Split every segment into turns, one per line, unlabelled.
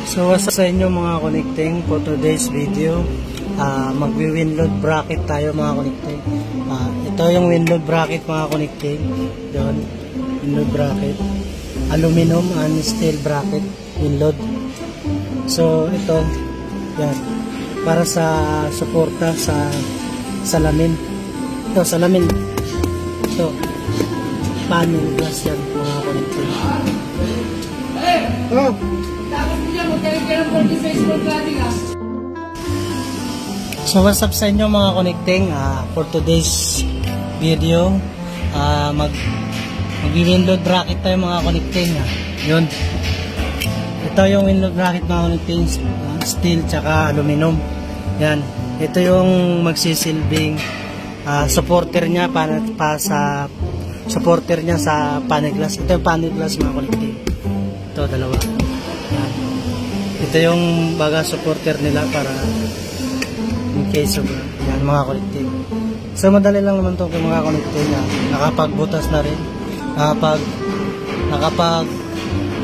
So what's up sa inyo mga connecting for today's video. Magwi-windload bracket tayo mga connecting. Ito yung windload bracket mga connecting. Yun, windload bracket. Aluminum and steel bracket windload. So ito, yan. Para sa suporta sa salamin. Ito, salamin. Ito, panel glass yan mga connecting. Oh! So what's up sa inyo mga connecting, for today's video, mag-windload bracket tayo mga connecting. Yun, ito yung windload bracket mga connecting, steel tsaka aluminum. Yan, ito yung magsisilbing supporter nya para sa supporter nya sa panel glass. Ito yung panel glass mga connecting. Ito dalawa. Yan. Ito yung baga supporter nila para in case of yan mga connecting. So madali lang naman itong mga connecting na nakapagbutas na rin, nakapag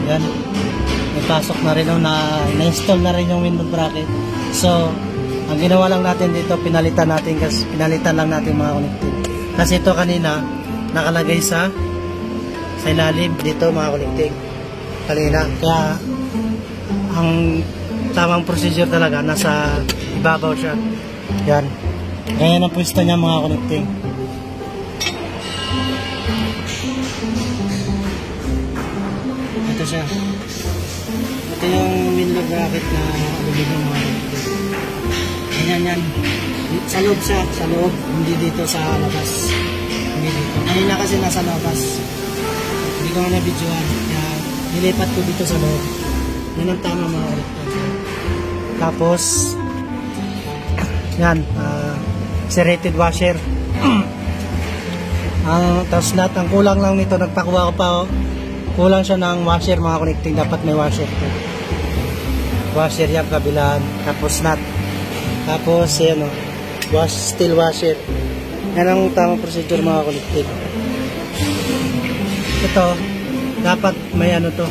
yan, may pasok na rin na-install na rin yung window bracket. So ang ginawa lang natin dito, pinalitan lang natin mga connecting, kasi ito kanina nakalagay sa ilalim dito mga connecting kanina, kaya ang tamang procedure talaga nasa ibabaw siya. Yan, ganyan ang pwesto niya mga connecting. Ito siya, ito yung window bracket na aluminum mga connecting. Ganyan yan, sa loob siya, sa loob, hindi dito sa labas, hindi dito. Kanina kasi nasa labas, hindi ko nga na-videoan, kaya nilipat ko dito sa loob. Yan ang tama mga connecting. Tapos yan, serrated washer. Tapos lahat, ang kulang lang nito, nagpakuha ko pa, kulang siya ng washer mga connecting. Dapat may washer to. Washer yan kabilaan. Tapos nut. Tapos yan steel washer. Yan ang tamang procedure mga connecting. Ito dapat may to,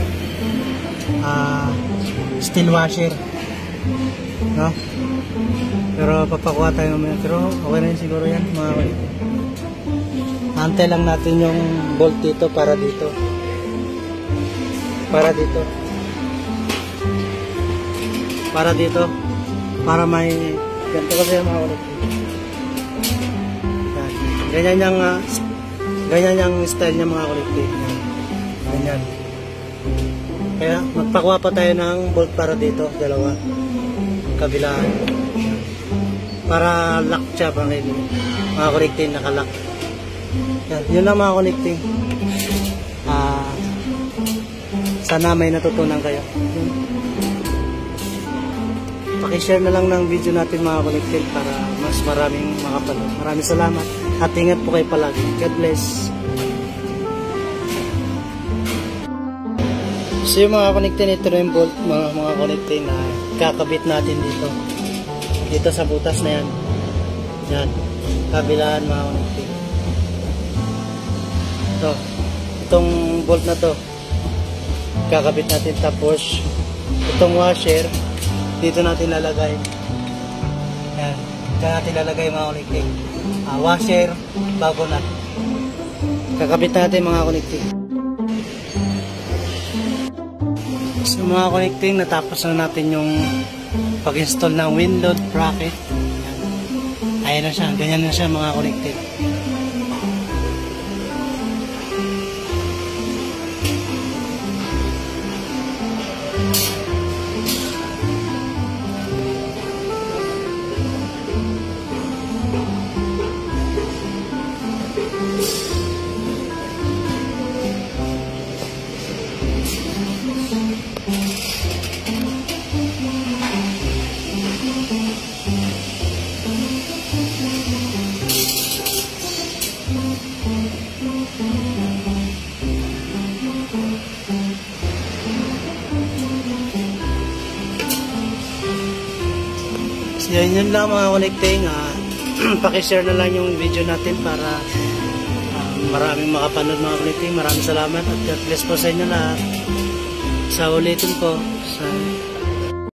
steel washer, no? Pero papakuha tayo mamaya. Pero okay na yun siguro yan mga connecting. Antay lang natin yung bolt dito para dito. Para dito. Para may ganito kasi yung mga connecting. Ganyan yung style niya mga connecting. Ganyan. Kaya magpakuha pa tayo ng bolt para dito. Dalawa. Kabilaan. Para lock siya mga connecting, nakalock. Yan, yun lang mga connecting. Sana may natutunan kayo. Pakishare na lang ng video natin mga connecting para mas maraming makapanood. Maraming salamat at ingat po kayo palagi. God bless. So yung mga connecting, ito na yung bolt mga connecting na kakabit natin dito sa butas na yan. Yan, kabilaan mga connecting. Itong bolt na to kakabit natin, tapos itong washer dito natin lalagay. Yan, dito natin lalagay mga connecting. Washer bago na kakabit natin mga connecting. So mga connecting, natapos na natin yung pag-install ng windload bracket. Ayan na siya, ganyan na siya mga connecting. So yun lang mga connecting. Pakishare na lang yung video natin para maraming makapanood mga connecting. Maraming salamat at God bless po sa inyo lahat. Sa ulitin po sa